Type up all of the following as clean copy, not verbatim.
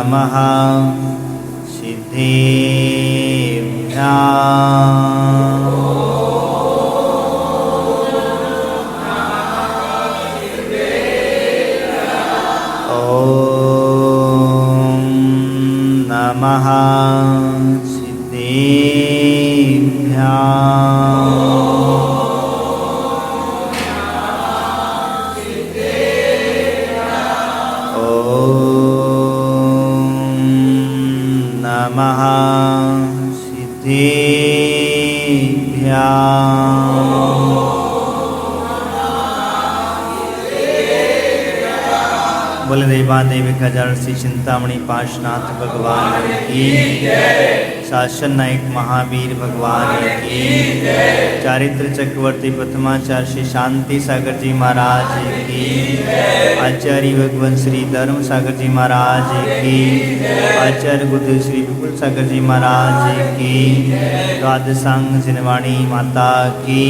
नमः सिद्धेभ्याम्। ॐ नमः नमः सिद्धेभ्याम्। बोले देवादेविका जड़ श्री चिंतामणि पार्श्वनाथ भगवान की, शासन नायक महावीर भगवान की, चारित्र चक्रवर्ती प्रथमाचार्य श्री शांति सागर जी महाराज की, आचार्य भगवान श्री धर्म सागर जी महाराज की, आचार्य गुरुदेव श्री विपुल सागर जी महाराज की, द्वादशांग जिनवाणी माता की।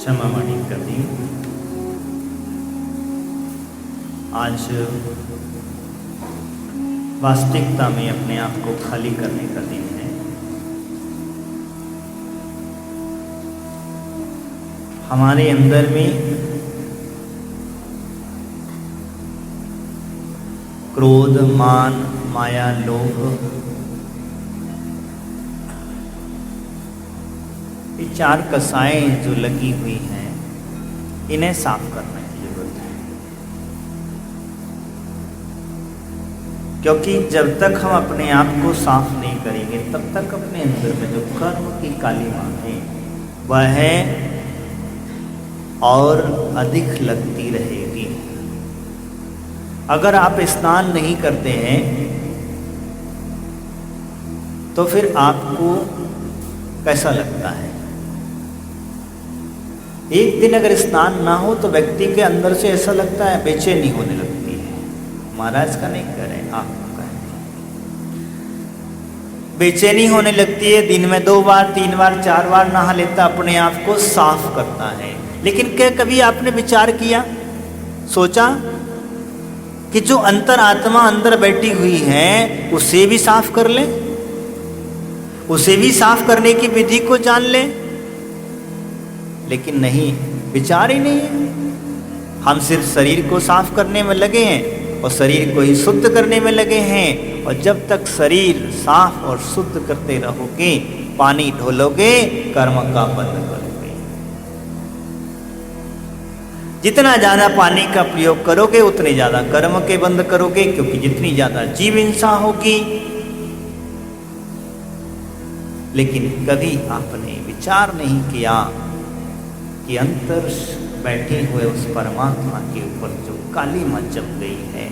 क्षमा मानी का दिन आज वास्तविकता में अपने आप को खाली करने का दिन है। हमारे अंदर में क्रोध, मान, माया, लोभ, ये चार कसाएं जो लगी हुई हैं, इन्हें साफ करने की जरूरत है। क्योंकि जब तक हम अपने आप को साफ नहीं करेंगे तब तक अपने अंदर में जो कर्म की काली मां है वह है और अधिक लगती रहेगी। अगर आप स्नान नहीं करते हैं तो फिर आपको कैसा लगता है? एक दिन अगर स्नान ना हो तो व्यक्ति के अंदर से ऐसा लगता है, बेचैनी होने लगती है। महाराज का नहीं करें, आपको करें। बेचैनी होने लगती है। दिन में 2 बार 3 बार 4 बार नहा लेता, अपने आप को साफ करता है। लेकिन क्या कभी आपने विचार किया, सोचा कि जो अंतरात्मा अंदर बैठी हुई है उसे भी साफ कर ले, उसे भी साफ करने की विधि को जान ले? लेकिन नहीं, विचार ही नहीं है। हम सिर्फ शरीर को साफ करने में लगे हैं और शरीर को ही शुद्ध करने में लगे हैं। और जब तक शरीर साफ और शुद्ध करते रहोगे, पानी ढोलोगे, कर्म का बंद करोगे। जितना ज्यादा पानी का प्रयोग करोगे उतने ज्यादा कर्म के बंद करोगे, क्योंकि जितनी ज्यादा जीव हिंसा होगी। लेकिन कभी आपने विचार नहीं किया कि अंतर बैठे हुए उस परमात्मा के ऊपर जो काली मां जम गई है,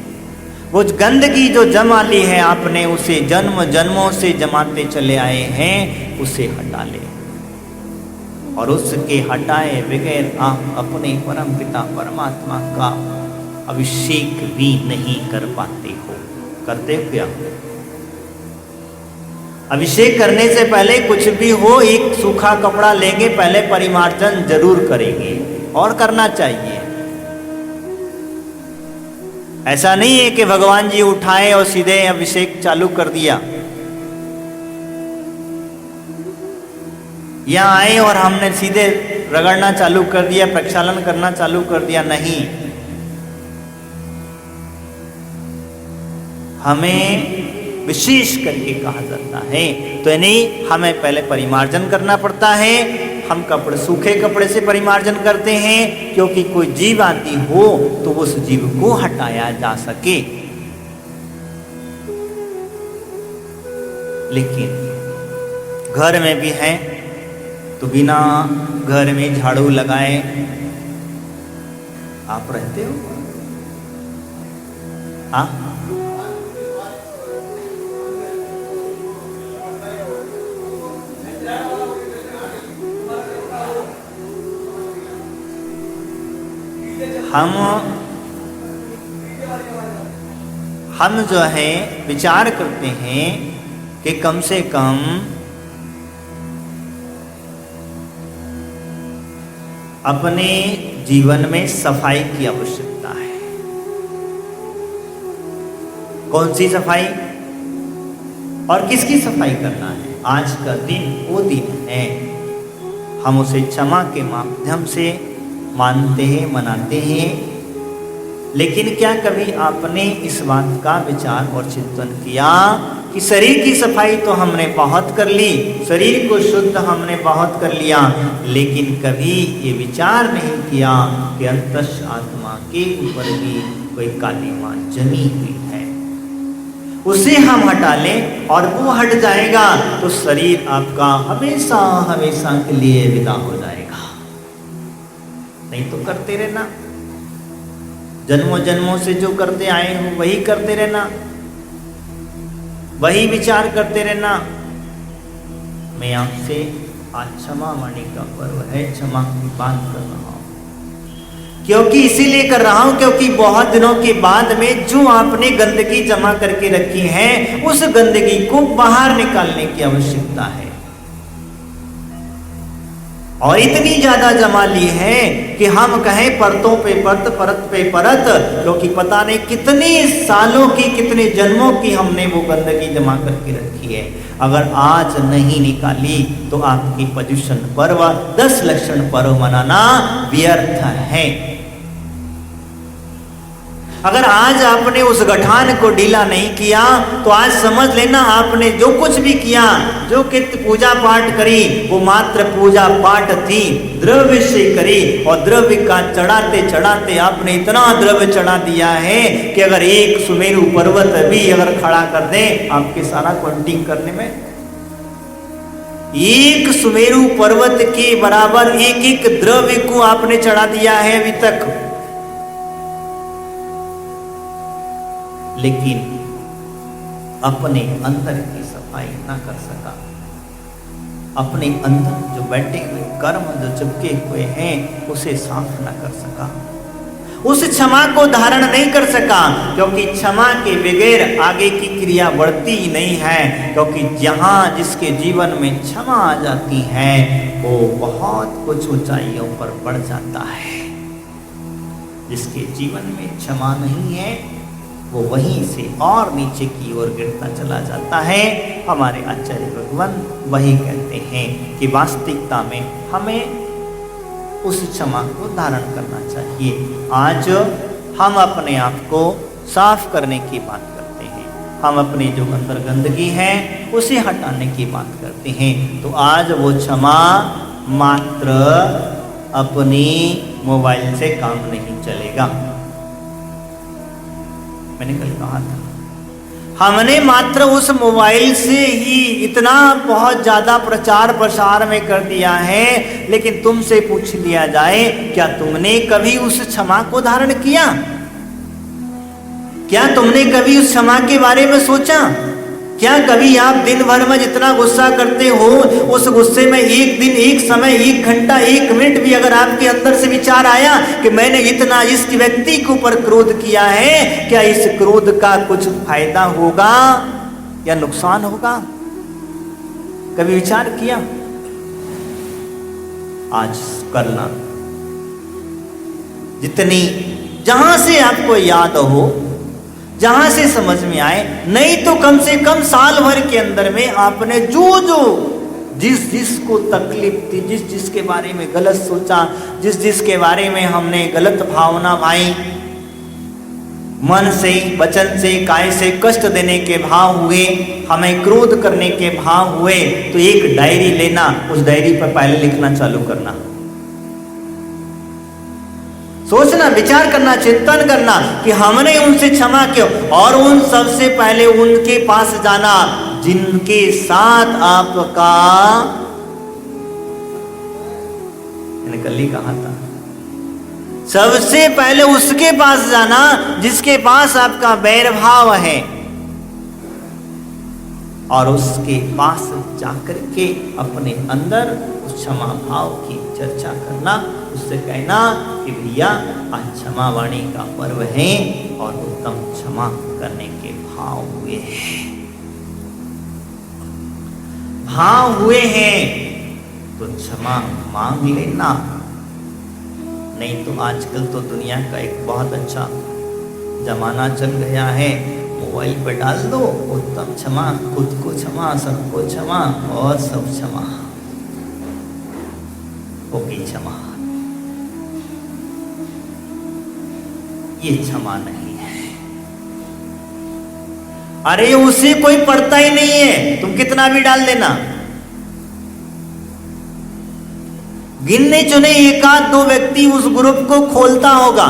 वो गंदगी जो जमा ली है आपने, उसे जन्म जन्मों से जमाते चले आए हैं, उसे हटा ले। और उसके हटाए बगैर आप अपने परम पिता परमात्मा का अभिषेक भी नहीं कर पाते हो। करते हो क्या? अभिषेक करने से पहले कुछ भी हो, एक सूखा कपड़ा लेंगे, पहले परिमार्जन जरूर करेंगे और करना चाहिए। ऐसा नहीं है कि भगवान जी उठाए और सीधे अभिषेक चालू कर दिया। यहाँ आए और हमने सीधे रगड़ना चालू कर दिया, प्रक्षालन करना चालू कर दिया। नहीं, हमें विशेष करके कहा जाता है तो नहीं, हमें पहले परिमार्जन करना पड़ता है। हम कपड़े, सूखे कपड़े से परिमार्जन करते हैं, क्योंकि कोई जीव आदि हो तो उस जीव को हटाया जा सके। लेकिन घर में भी है तो बिना घर में झाड़ू लगाए आप रहते हो? हाँ, हम जो है विचार करते हैं कि कम से कम अपने जीवन में सफाई की आवश्यकता है। कौन सी सफाई और किसकी सफाई करना है? आज का दिन वो दिन है, हम उसे क्षमा के माध्यम से मानते हैं, मनाते हैं। लेकिन क्या कभी आपने इस बात का विचार और चिंतन किया कि शरीर की सफाई तो हमने बहुत कर ली, शरीर को शुद्ध हमने बहुत कर लिया, लेकिन कभी ये विचार नहीं किया कि अंतस आत्मा के ऊपर भी कोई काली मां जमी हुई है, उसे हम हटा लें और वो हट जाएगा तो शरीर आपका हमेशा हमेशा के लिए विदा हो जाएगा। नहीं तो करते रहना, जन्मों जन्मों से जो करते आए हो वही करते रहना, वही विचार करते रहना। मैं आपसे आज क्षमा माने का पर्व है, क्षमा की बात कर रहा हूं। क्योंकि इसीलिए कर रहा हूं क्योंकि बहुत दिनों के बाद में जो आपने गंदगी जमा करके रखी है उस गंदगी को बाहर निकालने की आवश्यकता है। और इतनी ज्यादा जमा ली है कि हम कहें परतों पे परत, परत पे परत, क्योंकि पता नहीं कितने सालों की, कितने जन्मों की हमने वो गंदगी जमा करके रखी है। अगर आज नहीं निकाली तो आपकी पर्युषण पर्व, 10 लक्षण पर्व मनाना व्यर्थ है। अगर आज आपने उस गठान को ढीला नहीं किया तो आज समझ लेना आपने जो कुछ भी किया, जो कित पूजा पाठ करी, वो मात्र पूजा पाठ थी, द्रव्य से करी। और द्रव्य का चढ़ाते चढ़ाते आपने इतना द्रव्य चढ़ा दिया है कि अगर एक सुमेरु पर्वत भी अगर खड़ा कर दें आपके सारा काउंटिंग करने में, एक सुमेरु पर्वत के बराबर एक एक द्रव्य को आपने चढ़ा दिया है अभी तक। लेकिन अपने अंदर की सफाई ना कर सका, अपने अंदर जो बैठे हुए कर्म जो चिपके हुए हैं उसे साफ ना कर सका, उस क्षमा को धारण नहीं कर सका। क्योंकि क्षमा के बगैर आगे की क्रिया बढ़ती ही नहीं है। क्योंकि जहां जिसके जीवन में क्षमा आ जाती है वो बहुत कुछ ऊंचाइयों पर बढ़ जाता है। जिसके जीवन में क्षमा नहीं है वो वहीं से और नीचे की ओर गिरता चला जाता है। हमारे आचार्य भगवान वही कहते हैं कि वास्तविकता में हमें उस क्षमा को धारण करना चाहिए। आज हम अपने आप को साफ करने की बात करते हैं, हम अपने जो अंदर गंदगी है उसे हटाने की बात करते हैं। तो आज वो क्षमा मात्र अपनी मोबाइल से काम नहीं चलेगा। मैंने कल कहा था हमने मात्र उस मोबाइल से ही इतना बहुत ज्यादा प्रचार प्रसार में कर दिया है, लेकिन तुमसे पूछ लिया जाए क्या तुमने कभी उस क्षमा को धारण किया? क्या तुमने कभी उस क्षमा के बारे में सोचा? क्या कभी आप दिन भर में जितना गुस्सा करते हो उस गुस्से में एक दिन, एक समय, 1 घंटा, 1 मिनट भी अगर आपके अंदर से विचार आया कि मैंने इतना इस व्यक्ति के ऊपर क्रोध किया है, क्या इस क्रोध का कुछ फायदा होगा या नुकसान होगा? कभी विचार किया? आज करना, जितनी जहां से आपको याद हो, जहां से समझ में आए, नहीं तो कम से कम साल भर के अंदर में आपने जो जो जिस जिसको तकलीफ थी, जिस जिसके बारे में गलत सोचा, जिस जिसके बारे में हमने गलत भावना भाई, मन से, वचन से, काय से कष्ट देने के भाव हुए, हमें क्रोध करने के भाव हुए, तो एक डायरी लेना, उस डायरी पर पहले लिखना चालू करना, सोचना, विचार करना, चिंतन करना कि हमने उनसे क्षमा क्यों, और उन सबसे पहले उनके पास जाना जिनके साथ आपका, मैंने कल ही कहा था, सबसे पहले उसके पास जाना जिसके पास आपका बैर भाव है, और उसके पास जाकर के अपने अंदर उस क्षमा भाव की चर्चा करना। उससे कहना कि भैया आज क्षमा वाणी का पर्व है और उत्तम क्षमा करने के भाव हुए हैं, भाव हुए हैं तो क्षमा मांग लेना। नहीं तो आजकल तो दुनिया का एक बहुत अच्छा जमाना चल गया है, मोबाइल पे डाल दो उत्तम क्षमा, खुद को क्षमा, सबको क्षमा और सब क्षमा, होगी क्षमा। ये क्षमा नहीं है। अरे उसे कोई पढ़ता ही नहीं है, तुम कितना भी डाल देना। गिनने चुने एक आध दो व्यक्ति उस ग्रुप को खोलता होगा,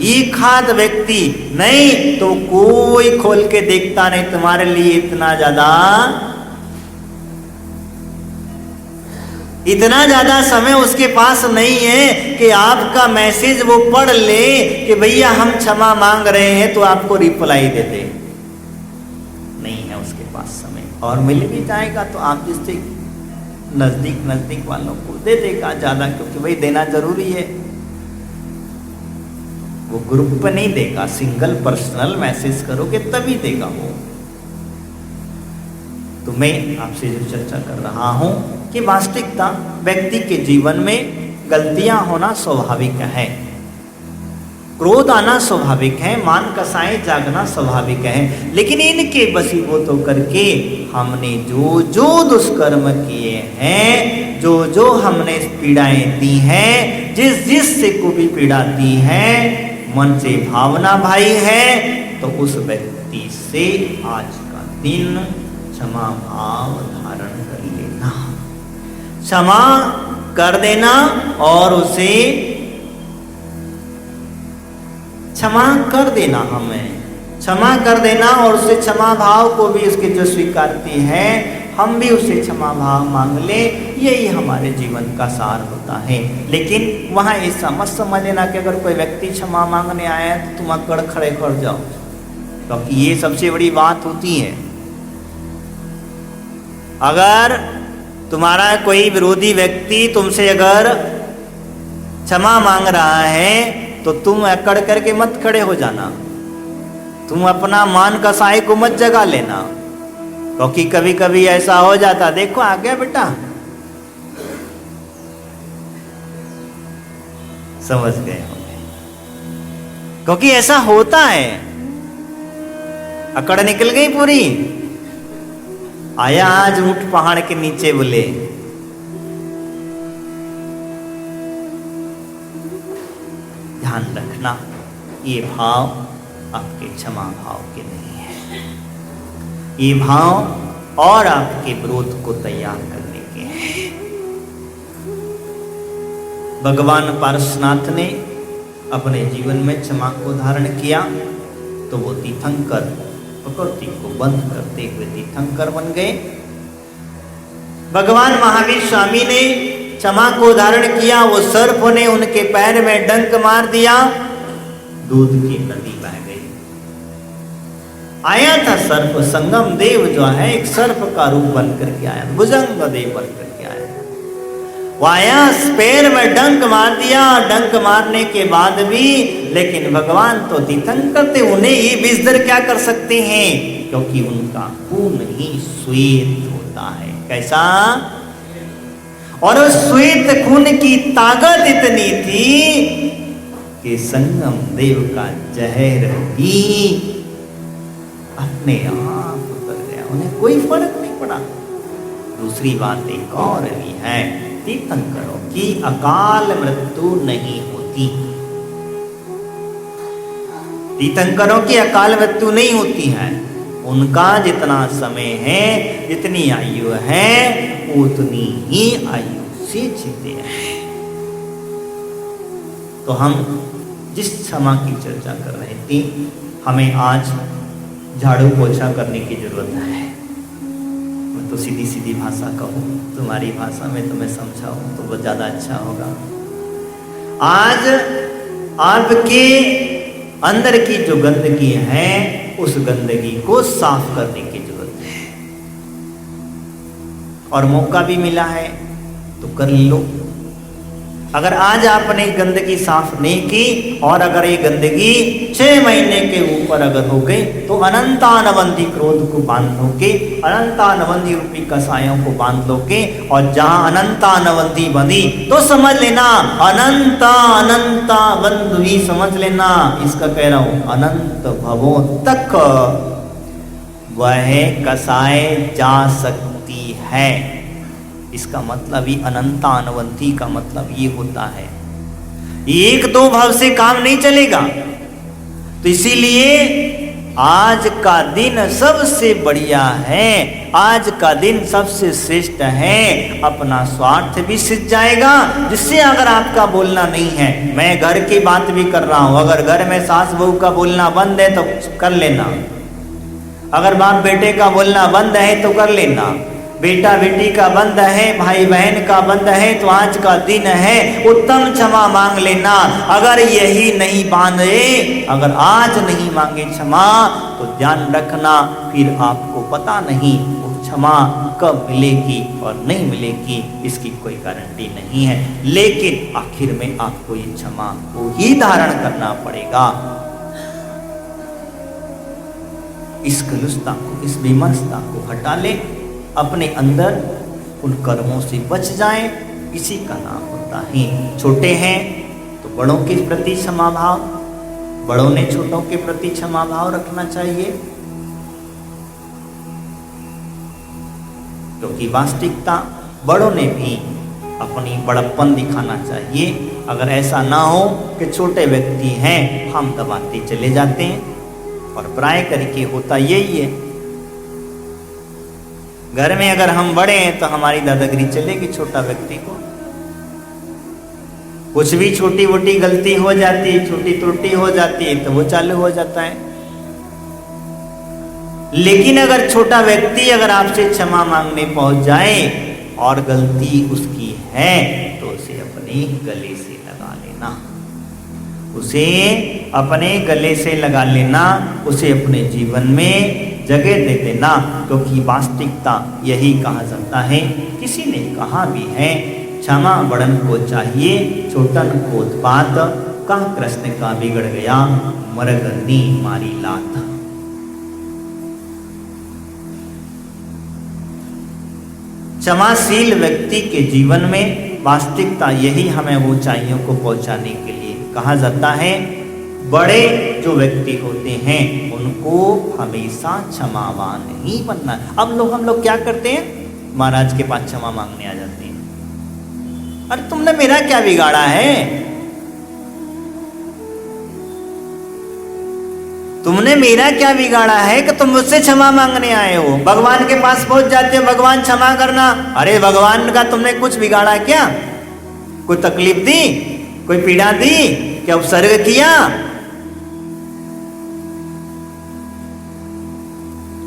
एक आध व्यक्ति, नहीं तो कोई खोल के देखता नहीं। तुम्हारे लिए इतना ज्यादा समय उसके पास नहीं है कि आपका मैसेज वो पढ़ ले कि भैया हम क्षमा मांग रहे हैं तो आपको रिप्लाई दे दे। नहीं है उसके पास समय, और मिल भी जाएगा तो आप जिससे नजदीक वालों को दे देगा ज्यादा, क्योंकि भाई देना जरूरी है। वो ग्रुप पे नहीं देगा, सिंगल पर्सनल मैसेज करोगे तभी देगा वो। तो मैं आपसे जो चर्चा कर रहा हूं कि वास्तविकता व्यक्ति के जीवन में गलतियां होना स्वाभाविक है, क्रोध आना स्वाभाविक है, मान कसाएं जागना स्वाभाविक है, लेकिन इनके वशीभूत होकर के हमने जो जो दुष्कर्म किए हैं, जो जो हमने पीड़ाएं दी हैं, जिस को भी पीड़ा दी है, मन से भावना भाई है, तो उस व्यक्ति से आज का दिन क्षमा भाव धारण कर लेना, क्षमा कर देना और उसे क्षमा कर देना, हमें क्षमा कर देना और उसे क्षमा भाव को भी उसके जो स्वीकारती है हम भी उसे क्षमा भाव मांग ले। यही हमारे जीवन का सार होता है। लेकिन वहाँ ऐसा मत समझ लेना कि अगर कोई व्यक्ति क्षमा मांगने आया है तो तुम अकड़ खड़े कर जाओ, क्योंकि ये सबसे बड़ी बात होती है। अगर तुम्हारा कोई विरोधी व्यक्ति तुमसे अगर क्षमा मांग रहा है तो तुम अकड़ करके मत खड़े हो जाना, तुम अपना मान कसाई को मत जगा लेना, क्योंकि कभी कभी ऐसा हो जाता, देखो आ गया बेटा, समझ गए होंगे, क्योंकि ऐसा होता है। अकड़ निकल गई पूरी, आया आज ऊंट पहाड़ के नीचे बोले। ध्यान रखना, ये भाव आपके क्षमा भाव के नहीं है, ये भाव और आपके विरोध को तैयार करने के हैं। भगवान पारसनाथ ने अपने जीवन में क्षमा को धारण किया तो वो तीर्थंकर, प्रकृति को बंद करते हुए तीर्थंकर बन गए। भगवान महावीर स्वामी ने क्षमा को धारण किया, वो सर्प ने उनके पैर में डंक मार दिया, दूध की नदी बह गई। आया था सर्प, संगम देव जो है एक सर्प का रूप बन करके आया, भुजंग देव बन करके आया। वो आया, पैर में डंक मार दिया, डंक मारने के बाद भी लेकिन भगवान तो तीर्थंकर थे, उन्हें ये विषधर क्या कर सकते हैं, क्योंकि उनका खून ही श्वेत होता है। कैसा? और उस श्वेत खून की ताकत इतनी थी कि संगम देव का जहर भी अपने आप उतर गया, उन्हें कोई फर्क नहीं पड़ा। दूसरी बात एक और भी है, तीर्थंकरों की अकाल मृत्यु नहीं होती, तीर्थंकरों की अकाल मृत्यु नहीं होती है। उनका जितना समय है, जितनी आयु है, उतनी ही आयु से जीते हैं। तो हम जिस क्षमा की चर्चा कर रहे थे, हमें आज झाड़ू पोछा करने की जरूरत है। तो सीधी सीधी भाषा कहो, तुम्हारी भाषा में तुम्हें समझाओ तो बहुत ज़्यादा अच्छा होगा। आज आपके अंदर की जो गंदगी है उस गंदगी को साफ करने की जरूरत है, और मौका भी मिला है तो कर लो। अगर आज आपने गंदगी साफ नहीं की और अगर ये गंदगी 6 महीने के ऊपर अगर हो गई तो अनंतानवंती क्रोध को बांध लोगे, अनंतानवंती रूपी कसायों को बांध लोगे, और जहां अनंतानवंती बंधी तो समझ लेना अनंता बंधुई, समझ लेना इसका कह रहा हूं अनंत भवों तक वह कसाय जा सकती है। इसका मतलब ही अनंतानवंती का मतलब ये होता है, एक दो भव से काम नहीं चलेगा। तो इसीलिए आज का दिन सबसे बढ़िया है, आज का दिन सबसे श्रेष्ठ है। अपना स्वार्थ भी सिद्ध जाएगा, जिससे अगर आपका बोलना नहीं है, मैं घर की बात भी कर रहा हूं, अगर घर में सास बहू का बोलना बंद है तो कर लेना, अगर बाप बेटे का बोलना बंद है तो कर लेना, बेटा बेटी का बंद है, भाई बहन का बंद है, तो आज का दिन है उत्तम क्षमा मांग लेना। अगर यही नहीं बांधे, अगर आज नहीं मांगे क्षमा तो ध्यान रखना फिर आपको पता नहीं वो क्षमा कब मिलेगी और नहीं मिलेगी, इसकी कोई गारंटी नहीं है। लेकिन आखिर में आपको ये क्षमा को ही धारण करना पड़ेगा। इस कलुषता को, इस विमर्शता को हटा ले, अपने अंदर उन कर्मों से बच जाएं। इसी का नाम होता है, छोटे हैं तो बड़ों के प्रति क्षमा भाव, बड़ों ने छोटों के प्रति क्षमा भाव रखना चाहिए, क्योंकि वास्तविकता बड़ों ने भी अपनी बड़प्पन दिखाना चाहिए। अगर ऐसा ना हो कि छोटे व्यक्ति हैं हम दबाते चले जाते हैं, और प्राय करके होता यही है। घर में अगर हम बड़े हैं तो हमारी दादागिरी चलेगी छोटा व्यक्ति को, कुछ भी छोटी मोटी गलती हो जाती है, छोटी त्रुटि हो जाती है तो वो चालू हो जाता है। लेकिन अगर छोटा व्यक्ति अगर आपसे क्षमा मांगने पहुंच जाए और गलती उसकी है तो उसे अपने गले से लगा लेना, उसे अपने गले से लगा लेना, उसे अपने जीवन में जगह दे देना, क्योंकि वास्तविकता यही कहा जाता है। किसी ने कहा भी है, क्षमा बड़न को चाहिए छोटन को उत्पात, कह कृष्ण का बिगड़ गया मरगन्नी मारी लात। क्षमाशील व्यक्ति के जीवन में वास्तविकता यही हमें ऊंचाइयों को पहुंचाने के लिए कहा जाता है। बड़े जो व्यक्ति होते हैं उनको हमेशा क्षमावान ही बनना है। अब हम लोग क्या करते हैं, महाराज के पास क्षमा मांगने आ जाते हैं। अरे तुमने मेरा क्या बिगाड़ा है, तुमने मेरा क्या बिगाड़ा है कि तुम मुझसे क्षमा मांगने आए हो। भगवान के पास पहुंच जाते हो, भगवान क्षमा करना। अरे भगवान का तुमने कुछ बिगाड़ा क्या, कोई तकलीफ दी, कोई पीड़ा दी, क्या उपसर्ग किया।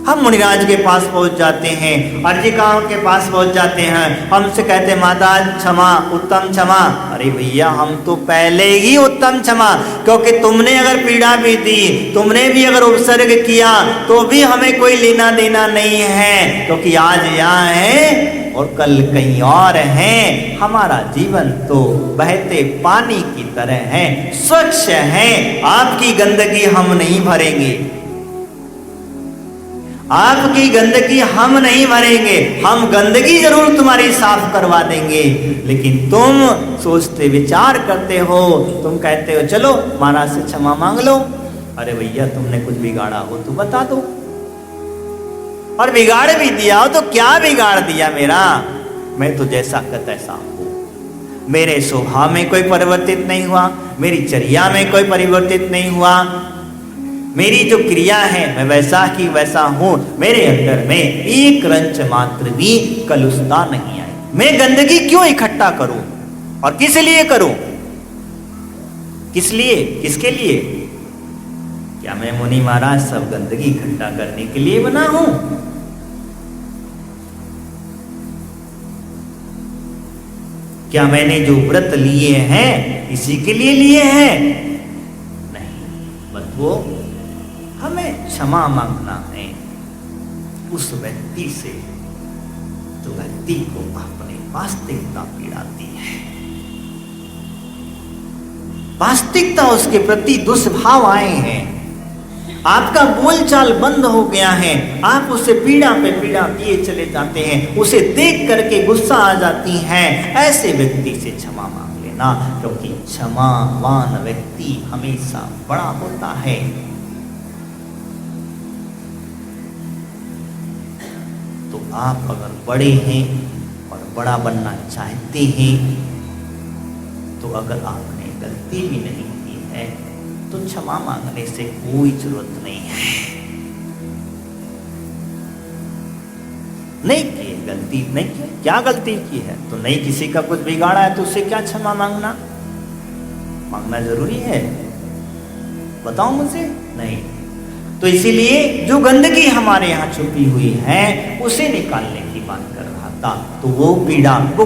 हम मुनिराज के पास पहुंच जाते हैं, अर्जिकाओं के पास पहुंच जाते हैं, हमसे कहते हैं महाराज क्षमा, उत्तम क्षमा। अरे भैया हम तो पहले ही उत्तम क्षमा, क्योंकि तुमने अगर पीड़ा भी दी, तुमने भी अगर उपसर्ग किया तो भी हमें कोई लेना देना नहीं है, क्योंकि आज यहाँ है और कल कहीं और है। हमारा जीवन तो बहते पानी की तरह है, स्वच्छ है। आपकी गंदगी हम नहीं भरेंगे, आपकी गंदगी हम नहीं भरेंगे, हम गंदगी जरूर तुम्हारी साफ करवा देंगे। लेकिन तुम सोचते विचार करते हो, तुम कहते हो चलो महाराज से क्षमा मांग लो। अरे भैया तुमने कुछ बिगाड़ा हो तो बता दो, और बिगाड़ भी दिया हो तो क्या बिगाड़ दिया मेरा, मैं तो जैसा का तैसा हूं। मेरे स्वभाव में कोई परिवर्तित नहीं हुआ, मेरी चर्या में कोई परिवर्तित नहीं हुआ, मेरी जो क्रिया है मैं वैसा की वैसा हूं। मेरे अंदर में एक रंच मात्र भी कलुषता नहीं आई। मैं गंदगी क्यों इकट्ठा करूं, और किस लिए करूं, किस लिए, किसके लिए? क्या मैं मुनि महाराज सब गंदगी इकट्ठा करने के लिए बना हूं? क्या मैंने जो व्रत लिए हैं इसी के लिए लिए हैं? नहीं, बस वो हमें क्षमा मांगना है उस व्यक्ति से जो व्यक्ति को अपनी वास्तविकता पीड़ाती है, वास्तविकता उसके प्रति दुष्भाव आए हैं, आपका बोलचाल बंद हो गया है, आप उसे पीड़ा पे पीड़ा दिए चले जाते हैं, उसे देख करके गुस्सा आ जाती है, ऐसे व्यक्ति से क्षमा मांग लेना, क्योंकि क्षमावान व्यक्ति हमेशा बड़ा होता है। तो आप अगर बड़े हैं और बड़ा बनना चाहते हैं, तो अगर आपने गलती भी नहीं की है तो क्षमा मांगने से कोई जरूरत नहीं है। नहीं की गलती, नहीं की, क्या गलती की है तो नहीं, किसी का कुछ बिगाड़ा है तो उससे क्या क्षमा मांगना, मांगना जरूरी है? बताओ मुझे, नहीं। तो इसीलिए जो गंदगी हमारे यहाँ छुपी हुई है उसे निकालने की बात कर रहा था। तो वो पीड़ा, वो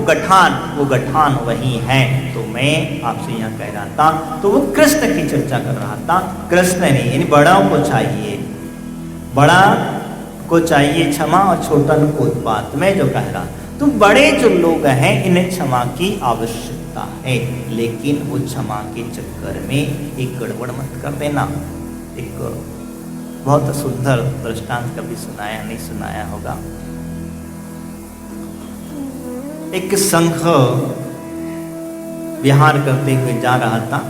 गठान वही है। तो मैं आपसे यहाँ कह रहा था, तो वो कृष्ण की चर्चा कर रहा था। कृष्ण नहीं, इन बड़ों को चाहिए, बड़ा को चाहिए क्षमा और छोटन को उत्पात। मैं जो कह रहा, तो बड़े जो लोग हैं इन्हें क्षमा की आवश्यकता है, लेकिन वो क्षमा के चक्कर में एक गड़बड़ मत कर देना। एक बहुत सुंदर दृष्टांत कभी सुनाया नहीं सुनाया होगा। एक संघ विहार करते हुए जा रहा था।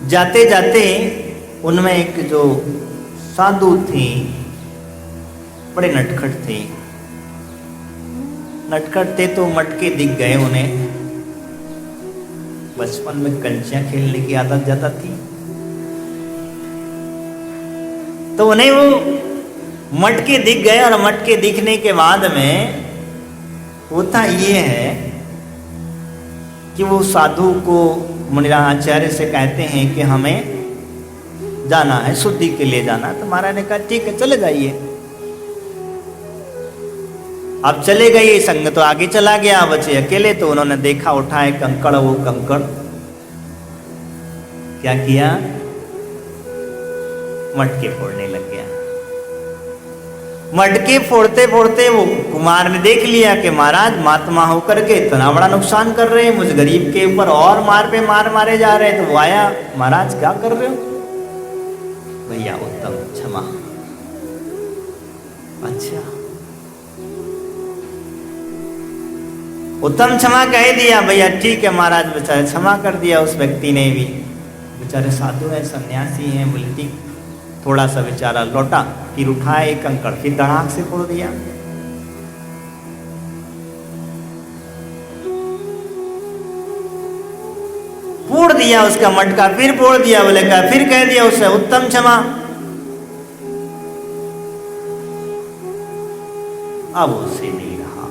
जाते जाते उनमें एक जो साधु थे, बड़े नटखट थे। नटखट थे तो मटके दिख गए उन्हें। बचपन में कंचियां खेलने की आदत ज्यादा थी, तो उन्हें वो मटके दिख गए। और मटके दिखने के बाद में होता ये है कि वो साधु को मुनिराज आचार्य से कहते हैं कि हमें जाना है, शुद्धि के लिए जाना। तो महाराज ने कहा ठीक है चले जाइए। अब चले गए, संग तो आगे चला गया, बचे अकेले। तो उन्होंने देखा, उठाए कंकड़, वो कंकड़ क्या किया, मटके फोड़ने लग गया। मटके फोड़ते फोड़ते वो कुमार ने देख लिया कि महाराज महात्मा होकर के इतना बड़ा नुकसान कर रहे हैं, मुझ गरीब के ऊपर और मार पे मार मारे जा रहे हैं। तो वो आया, महाराज क्या कर रहे हो? भैया उत्तम क्षमा। अच्छा, उत्तम क्षमा कह दिया, भैया ठीक है महाराज। बेचारे क्षमा कर दिया उस व्यक्ति ने भी। बेचारे साधु है, सन्यासी हैं, बोले ठीक। थोड़ा सा बेचारा लौटा, फिर उठाया एक कंकड़, फिर धड़ाक से फोड़ दिया। फोड़ दिया उसका मटका, फिर फोड़ दिया। बोले क्या, फिर कह दिया उसे उत्तम क्षमा। अब उसे नहीं रहा,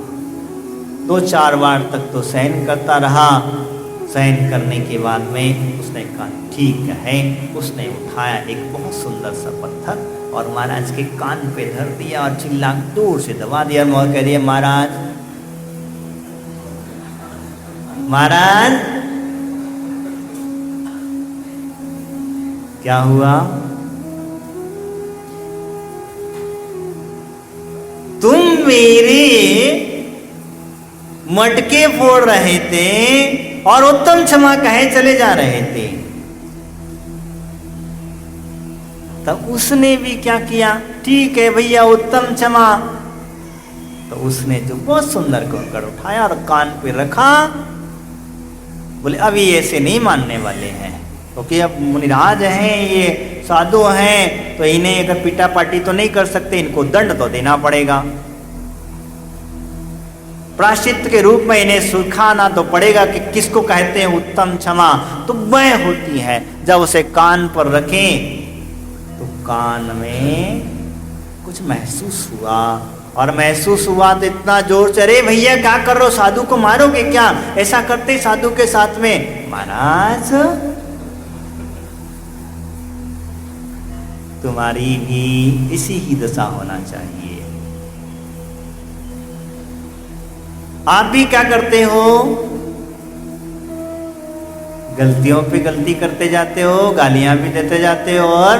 2-4 बार तक तो सहन करता रहा। सहन करने के बाद में उसने कहा ठीक है। उसने उठाया एक बहुत सुंदर सा पत्थर और महाराज के कान पे धर दिया और चिल्ला दूर से दबा दिया। और कह दिया, महाराज महाराज क्या हुआ? तुम मेरे मटके फोड़ रहे थे और उत्तम क्षमा कहे चले जा रहे थे। तब उसने भी क्या किया, ठीक है भैया उत्तम क्षमा। तो उसने जो बहुत सुंदर कंकड़ उठाया और कान पे रखा। बोले अभी ऐसे नहीं मानने वाले हैं, क्योंकि अब मुनिराज हैं, ये साधु हैं, तो इन्हें अगर पीटा पाटी तो नहीं कर सकते, इनको दंड तो देना पड़ेगा। प्रायश्चित के रूप में इन्हें सुखाना तो पड़ेगा कि किसको कहते हैं उत्तम क्षमा। तो वह होती है जब उसे कान पर रखें तो कान में कुछ महसूस हुआ, और महसूस हुआ तो इतना जोर से, अरे भैया क्या कर रहे हो, साधु को मारोगे क्या? ऐसा करते साधु के साथ में। महाराज तुम्हारी भी इसी ही दशा होना चाहिए। आप भी क्या करते हो? गलतियों पे गलती करते जाते हो, गालियां भी देते जाते हो और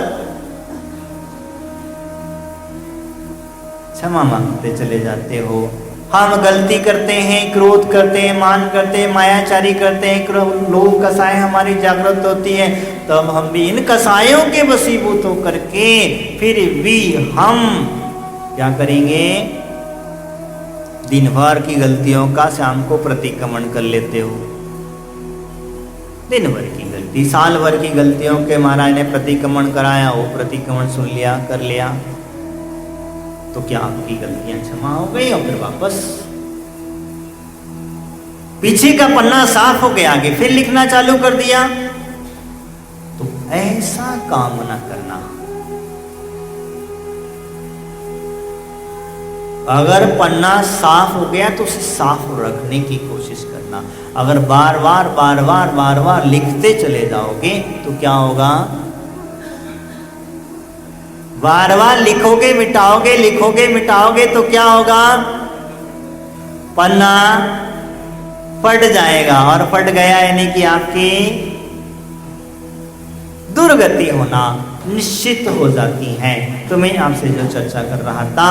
क्षमा मांगते चले जाते हो। हम गलती करते हैं, क्रोध करते हैं, मान करते हैं, मायाचारी करते हैं, लोभ कसाय हमारी जागृत होती है, तब हम भी इन कसायों के वशीभूत होकर के फिर भी हम क्या करेंगे? दिन भर की गलतियों का शाम को प्रतिक्रमण कर लेते हो। दिन भर की गलती, साल भर की गलतियों के महाराज ने प्रतिक्रमण कराया, वो प्रतिक्रमण सुन लिया, कर लिया, तो क्या आपकी गलतियां क्षमा हो गई और फिर वापस पीछे का पन्ना साफ हो गया, आगे फिर लिखना चालू कर दिया? तो ऐसा काम ना करना। अगर पन्ना साफ हो गया तो उसे साफ रखने की कोशिश करना। अगर बार बार लिखते चले जाओगे तो क्या होगा? बार बार लिखोगे मिटाओगे, लिखोगे मिटाओगे तो क्या होगा? पन्ना फट जाएगा, और फट गया यानी कि आपकी दुर्गति होना निश्चित हो जाती है। तो मैं आपसे जो चर्चा कर रहा था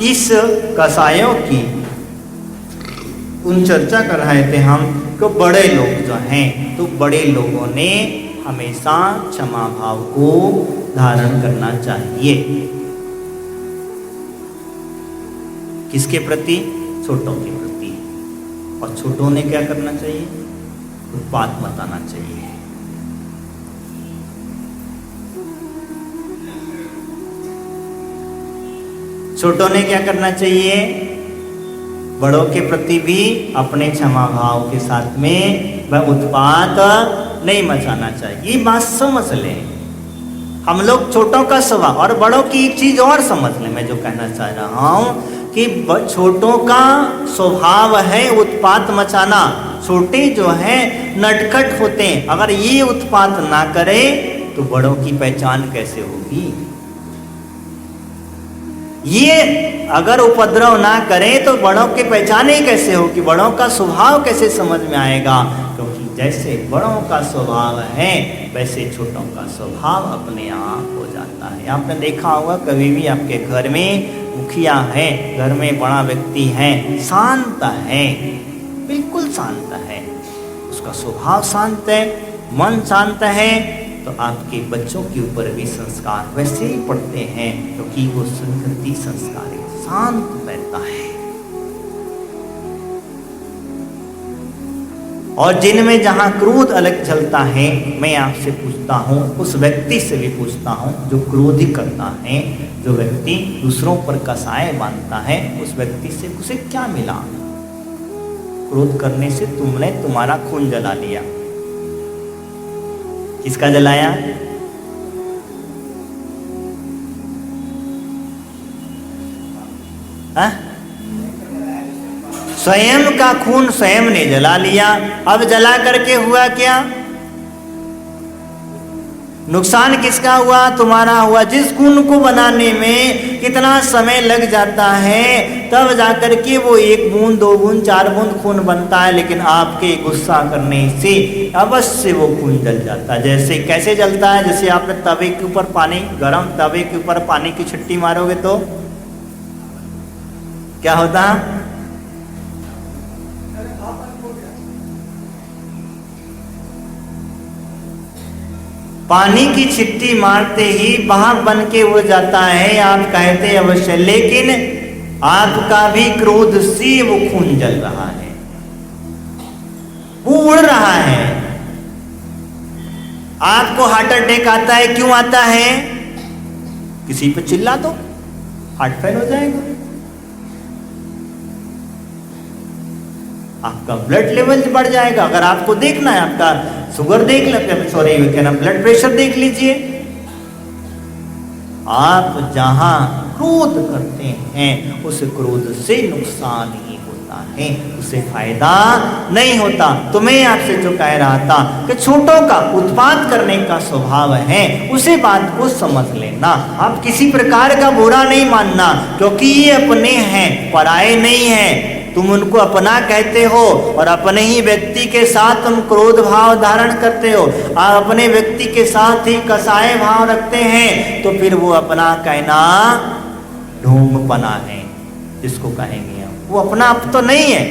इस कसायों की, उन चर्चा कर रहे थे हम कि बड़े लोग जो हैं, तो बड़े लोगों ने हमेशा क्षमा भाव को धारण करना चाहिए। किसके प्रति? छोटों के प्रति। और छोटों ने क्या करना चाहिए? उत्पात मत आना चाहिए। छोटों ने क्या करना चाहिए? बड़ों के प्रति भी अपने क्षमा भाव के साथ में वह उत्पात नहीं मचाना चाहिए। ये बात समझ लें। हम लोग छोटों का स्वभाव, और बड़ों की एक चीज और समझ लें, मैं जो कहना चाह रहा हूं कि छोटों का स्वभाव है उत्पात मचाना। छोटे जो हैं नटखट होते हैं, अगर ये उत्पात ना करे तो बड़ों की पहचान कैसे होगी? ये अगर उपद्रव ना करें तो बड़ों की पहचान ही कैसे होगी? बड़ों का स्वभाव कैसे समझ में आएगा? क्योंकि जैसे बड़ों का स्वभाव है वैसे छोटों का स्वभाव अपने आप हो जाता है। आपने देखा होगा कभी भी आपके घर में मुखिया है, घर में बड़ा व्यक्ति है, शांत है, बिल्कुल शांत है, उसका स्वभाव शांत है, मन शांत है, तो आपके बच्चों के ऊपर भी संस्कार वैसे ही पड़ते हैं, क्योंकि वो संस्कृति संस्कार शांत रहता है। और जिनमें जहां क्रोध अलग चलता है, मैं आपसे पूछता हूं, उस व्यक्ति से भी पूछता हूं जो क्रोध करता है, जो व्यक्ति दूसरों पर कसाय बांधता है, उस व्यक्ति से उसे क्या मिला? क्रोध करने से तुमने तुम्हारा खून जला लिया। किसका जलाया? स्वयं का खून स्वयं ने जला लिया। अब जला करके हुआ क्या? नुकसान किसका हुआ? तुम्हारा हुआ। जिस खून को बनाने में कितना समय लग जाता है, तब जाकर के वो 1 बूंद 2 बूंद 4 बूंद खून बनता है, लेकिन आपके गुस्सा करने से अवश्य वो खून जल जाता है। जैसे कैसे जलता है? जैसे आपने तवे के ऊपर पानी, गरम तवे के ऊपर पानी की छिट्टी मारोगे तो क्या होता? पानी की छिट्टी मारते ही भाप बन के उड़ जाता है, आप कहते अवश्य, लेकिन आपका भी क्रोध से वो खून जल रहा है, वो उड़ रहा है। आपको हार्ट अटैक आता है, क्यों आता है? किसी पे चिल्ला दो, हार्ट फेल हो जाएगा। आपका ब्लड लेवल बढ़ जाएगा। अगर आपको देखना है, आपका शुगर देख लेते, सॉरी क्या ना, ब्लड प्रेशर देख लीजिए। आप जहां क्रोध करते हैं उस क्रोध से नुकसान ही होता है, उससे फायदा नहीं होता। तो मैं आपसे जो कह रहा था कि छोटों का उत्पात करने का स्वभाव है, उसे बात को समझ लेना। आप किसी प्रकार का बुरा नहीं मानना, क्योंकि ये अपने हैं, पराये नहीं है। तुम उनको अपना कहते हो और अपने ही व्यक्ति के साथ तुम क्रोध भाव धारण करते हो और अपने व्यक्ति के साथ ही कसाय भाव रखते हैं, तो फिर वो अपना कहना ढोंगपना है, जिसको कहेंगे हम। वो अपना आप तो नहीं है,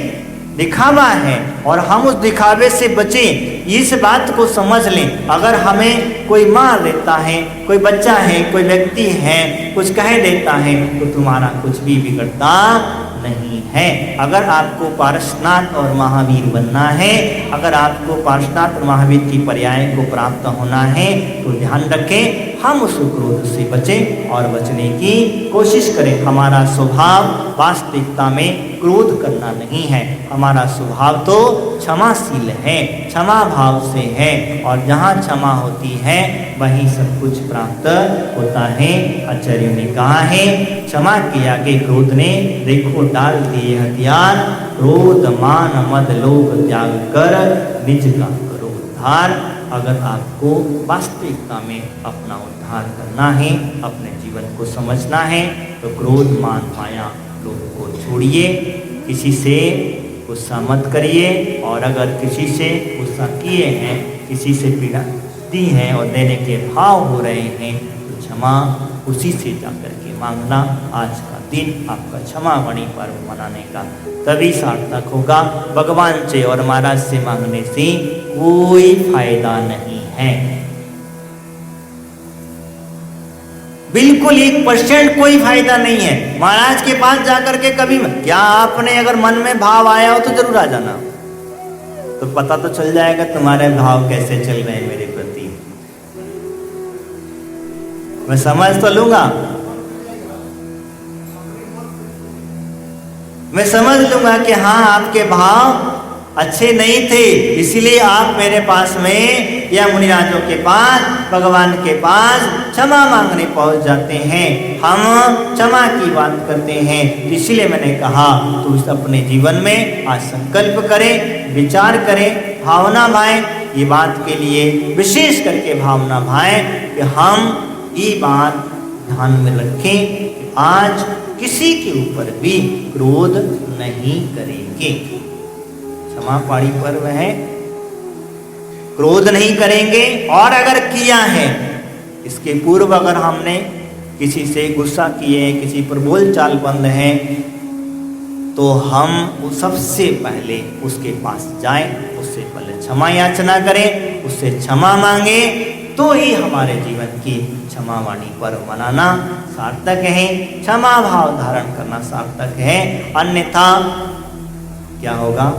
दिखावा है, और हम उस दिखावे से बचें, इस बात को समझ लें। अगर हमें कोई मार देता है, कोई बच्चा है, कोई व्यक्ति है, कुछ कह देता है, तो तुम्हारा कुछ भी बिगड़ता नहीं है। अगर आपको पार्श्वनाथ और महावीर बनना है, अगर आपको पार्श्वनाथ और महावीर की पर्याय को प्राप्त होना है, तो ध्यान रखें हम उस क्रोध से बचें और बचने की कोशिश करें। हमारा स्वभाव वास्तविकता में क्रोध करना नहीं है, हमारा स्वभाव तो क्षमाशील है, क्षमा भाव से है, और जहाँ क्षमा होती है वहीं सब कुछ प्राप्त होता है। आचार्यों ने कहा है, क्षमा के आगे क्रोध ने देखो डाल दिए हथियार, क्रोध मान मद लोभ त्याग कर निज का करो उद्धार। अगर आपको वास्तविकता में अपना उद्धार करना है, अपने जीवन को समझना है, तो क्रोध मान माया लोभ को छोड़िए, किसी से गुस्सा मत करिए, और अगर किसी से गुस्सा किए हैं, किसी से पीड़ा दी है और देने के भाव हो रहे हैं, तो क्षमा उसी से जाकर के मांगना। आज का दिन आपका क्षमावाणी पर्व मनाने का तभी सार्थक होगा। भगवान से और महाराज से मांगने से कोई फायदा नहीं है, बिल्कुल 1% कोई फायदा नहीं है। महाराज के पास जाकर के कभी क्या आपने अगर मन में भाव आया हो तो जरूर आ जाना, तो पता तो चल जाएगा तुम्हारे भाव कैसे चल रहे हैं मेरे प्रति। मैं समझ तो लूंगा, मैं समझ लूंगा कि हाँ आपके भाव अच्छे नहीं थे, इसीलिए आप मेरे पास में या मुनिराजों के पास, भगवान के पास क्षमा मांगने पहुंच जाते हैं। हम क्षमा की बात करते हैं, इसीलिए मैंने कहा तो अपने जीवन में आज संकल्प करें, विचार करें, भावना भाएं। ये बात के लिए विशेष करके भावना भाएं कि हम ये बात ध्यान में रखें कि आज किसी के ऊपर भी क्रोध नहीं करेंगे। क्षमा पाड़ी पर्व है, क्रोध नहीं करेंगे। और अगर किया है, इसके पूर्व अगर हमने किसी से गुस्सा किए, किसी पर बोलचाल बंद है, तो हम सबसे पहले उसके पास जाएं, उससे पहले क्षमा याचना करें, उससे क्षमा मांगे, तो ही हमारे जीवन की क्षमावाणी पर्व मनाना सार्थक है, क्षमा भाव धारण करना सार्थक है। अन्यथा क्या होगा?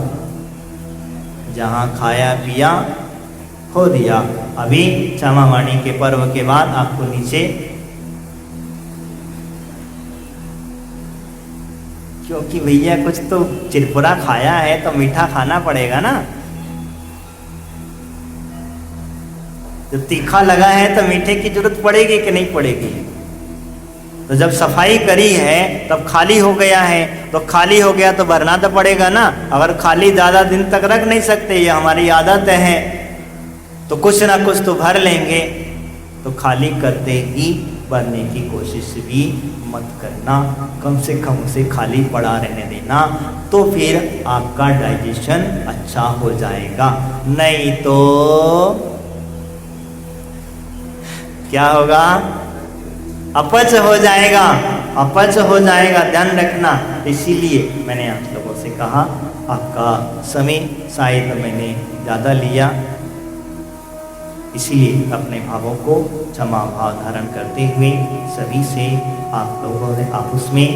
जहाँ खाया पिया खो दिया। अभी क्षमावाणी के पर्व के बाद आपको नीचे, क्योंकि भैया कुछ तो चिरपुरा खाया है तो मीठा खाना पड़ेगा ना, जब तीखा लगा है तो मीठे की जरूरत पड़ेगी कि नहीं पड़ेगी? तो जब सफाई करी है तब खाली हो गया है, तो खाली हो गया तो भरना तो पड़ेगा ना। अगर खाली ज़्यादा दिन तक रख नहीं सकते, ये हमारी आदत है, तो कुछ ना कुछ तो भर लेंगे। तो खाली करते ही भरने की कोशिश भी मत करना, कम से कम उसे खाली पड़ा रहने देना, तो फिर आपका डाइजेशन अच्छा हो जाएगा। नहीं तो क्या होगा? अपच हो जाएगा, अपच हो जाएगा, ध्यान रखना। इसीलिए मैंने आप लोगों से कहा, आपका समय शायद मैंने ज़्यादा लिया, इसीलिए अपने भावों को क्षमा भाव धारण करते हुए सभी से आप लोगों ने आपस में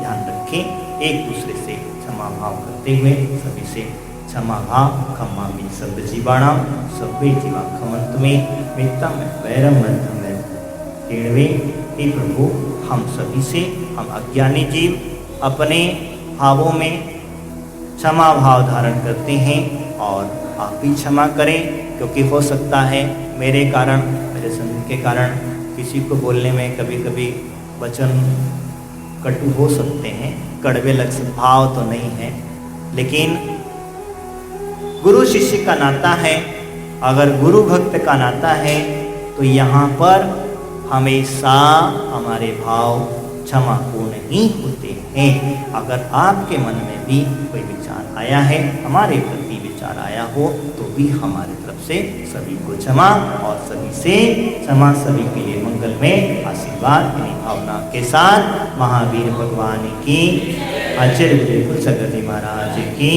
ध्यान रखें, एक दूसरे से क्षमा भाव करते हुए सभी से क्षमा भाव। खम्मा में सब जीवाणाम सभ्य जीवा खमंत में मित्ता में वैरम बंधम में केणवे। हे प्रभु, हम सभी से, हम अज्ञानी जीव अपने भावों में क्षमा भाव धारण करते हैं, और आप भी क्षमा करें, क्योंकि हो सकता है मेरे कारण, मेरे संग के कारण किसी को बोलने में कभी कभी वचन कटु हो सकते हैं, कड़वे लग सकते, भाव तो नहीं है, लेकिन गुरु शिष्य का नाता है। अगर गुरु भक्त का नाता है तो यहाँ पर हमेशा हमारे भाव क्षमा पूर्ण ही होते हैं। हैं। अगर आपके मन में भी कोई विचार आया है, हमारे प्रति विचार आया हो, तो भी हमारी तरफ से सभी को क्षमा और सभी से क्षमा, सभी के लिए मंगल में आशीर्वाद इन्हीं भावना के साथ महावीर भगवान की, आचार्य गुरु कुलसगति महाराज की